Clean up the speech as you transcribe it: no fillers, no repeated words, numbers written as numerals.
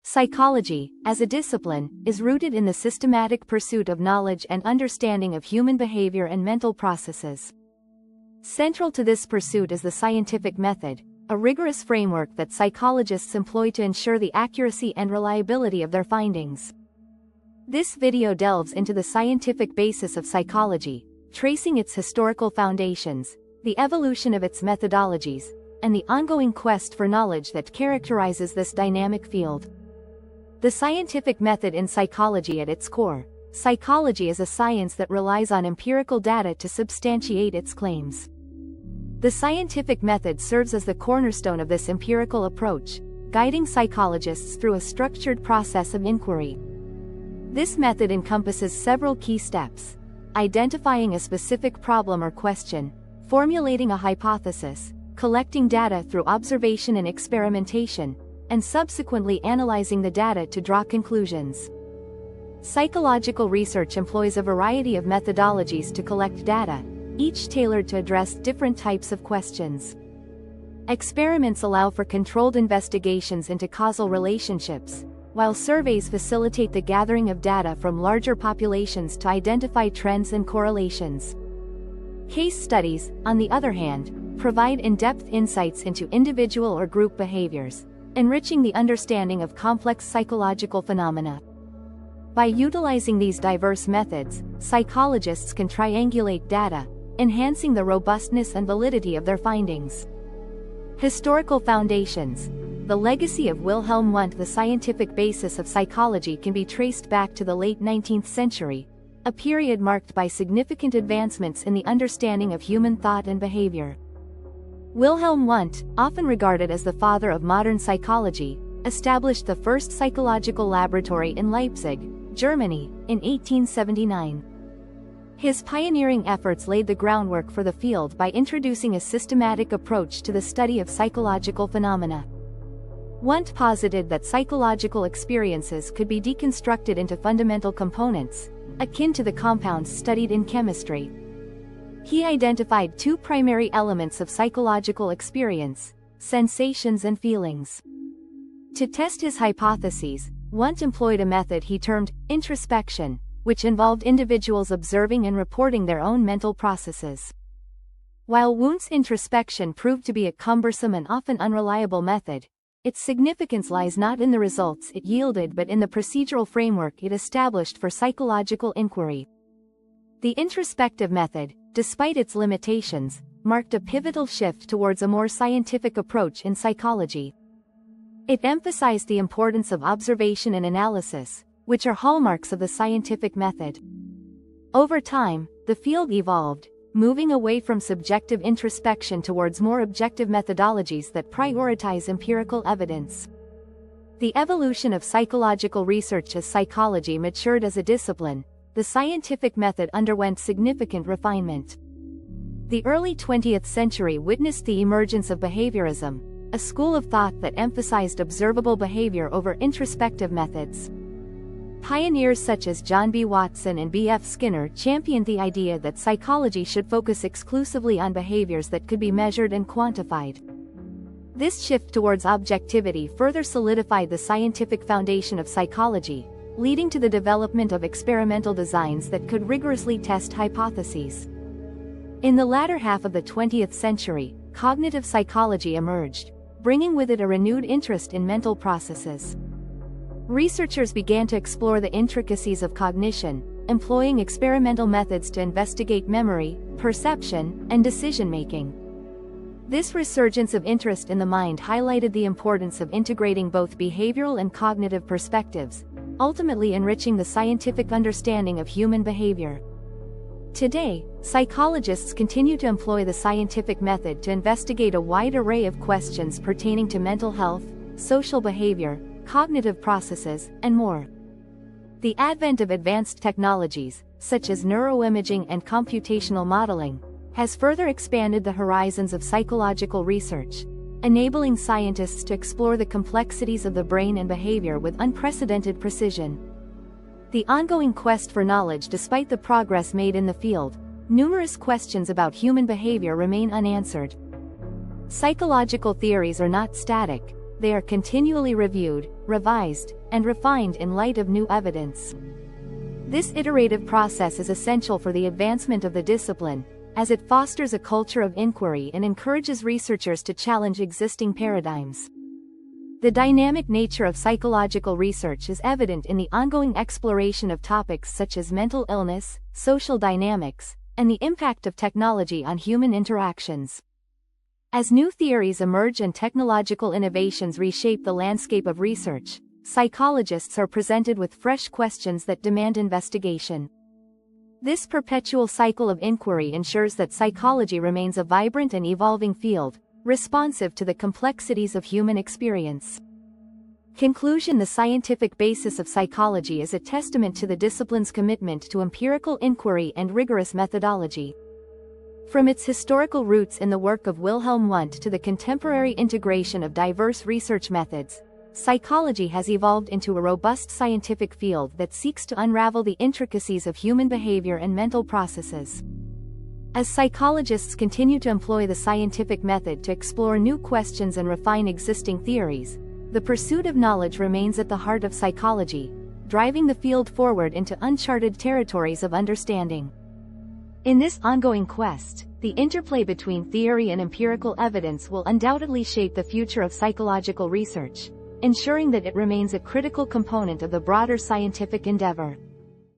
Psychology, as a discipline, is rooted in the systematic pursuit of knowledge and understanding of human behavior and mental processes. Central to this pursuit is the scientific method, a rigorous framework that psychologists employ to ensure the accuracy and reliability of their findings. This video delves into the scientific basis of psychology, tracing its historical foundations, the evolution of its methodologies, and the ongoing quest for knowledge that characterizes this dynamic field. The scientific method in psychology. At its core, psychology is a science that relies on empirical data to substantiate its claims. The scientific method serves as the cornerstone of this empirical approach, guiding psychologists through a structured process of inquiry. This method encompasses several key steps: identifying a specific problem or question, formulating a hypothesis, collecting data through observation and experimentation, and subsequently analyzing the data to draw conclusions. Psychological research employs a variety of methodologies to collect data, each tailored to address different types of questions. Experiments allow for controlled investigations into causal relationships, while surveys facilitate the gathering of data from larger populations to identify trends and correlations. Case studies, on the other hand, provide in-depth insights into individual or group behaviors, enriching the understanding of complex psychological phenomena. By utilizing these diverse methods, psychologists can triangulate data, enhancing the robustness and validity of their findings. Historical foundations. The legacy of Wilhelm Wundt. The scientific basis of psychology can be traced back to the late 19th century, a period marked by significant advancements in the understanding of human thought and behavior. Wilhelm Wundt, often regarded as the father of modern psychology, established the first psychological laboratory in Leipzig, Germany, in 1879. His pioneering efforts laid the groundwork for the field by introducing a systematic approach to the study of psychological phenomena. Wundt posited that psychological experiences could be deconstructed into fundamental components, akin to the compounds studied in chemistry. He identified two primary elements of psychological experience: sensations and feelings. To test his hypotheses, Wundt employed a method he termed introspection, which involved individuals observing and reporting their own mental processes. While Wundt's introspection proved to be a cumbersome and often unreliable method, its significance lies not in the results it yielded but in the procedural framework it established for psychological inquiry. The introspective method, despite its limitations, marked a pivotal shift towards a more scientific approach in psychology. It emphasized the importance of observation and analysis, which are hallmarks of the scientific method. Over time, the field evolved, moving away from subjective introspection towards more objective methodologies that prioritize empirical evidence. The evolution of psychological research. As psychology matured as a discipline, the scientific method underwent significant refinement. The early 20th century witnessed the emergence of behaviorism, a school of thought that emphasized observable behavior over introspective methods. Pioneers such as John B. Watson and B. F. Skinner championed the idea that psychology should focus exclusively on behaviors that could be measured and quantified. This shift towards objectivity further solidified the scientific foundation of psychology, leading to the development of experimental designs that could rigorously test hypotheses. In the latter half of the 20th century, cognitive psychology emerged, bringing with it a renewed interest in mental processes. Researchers began to explore the intricacies of cognition, employing experimental methods to investigate memory, perception, and decision-making. This resurgence of interest in the mind highlighted the importance of integrating both behavioral and cognitive perspectives, ultimately enriching the scientific understanding of human behavior. Today, psychologists continue to employ the scientific method to investigate a wide array of questions pertaining to mental health, social behavior, cognitive processes, and more. The advent of advanced technologies, such as neuroimaging and computational modeling, has further expanded the horizons of psychological research, enabling scientists to explore the complexities of the brain and behavior with unprecedented precision. The ongoing quest for knowledge. Despite the progress made in the field, numerous questions about human behavior remain unanswered. Psychological theories are not static, they are continually reviewed, revised, and refined in light of new evidence. This iterative process is essential for the advancement of the discipline, as it fosters a culture of inquiry and encourages researchers to challenge existing paradigms. The dynamic nature of psychological research is evident in the ongoing exploration of topics such as mental illness, social dynamics, and the impact of technology on human interactions. As new theories emerge and technological innovations reshape the landscape of research, psychologists are presented with fresh questions that demand investigation. This perpetual cycle of inquiry ensures that psychology remains a vibrant and evolving field, responsive to the complexities of human experience. Conclusion: the scientific basis of psychology is a testament to the discipline's commitment to empirical inquiry and rigorous methodology. From its historical roots in the work of Wilhelm Wundt to the contemporary integration of diverse research methods, psychology has evolved into a robust scientific field that seeks to unravel the intricacies of human behavior and mental processes. As psychologists continue to employ the scientific method to explore new questions and refine existing theories, the pursuit of knowledge remains at the heart of psychology, driving the field forward into uncharted territories of understanding. In this ongoing quest, the interplay between theory and empirical evidence will undoubtedly shape the future of psychological research, ensuring that it remains a critical component of the broader scientific endeavor.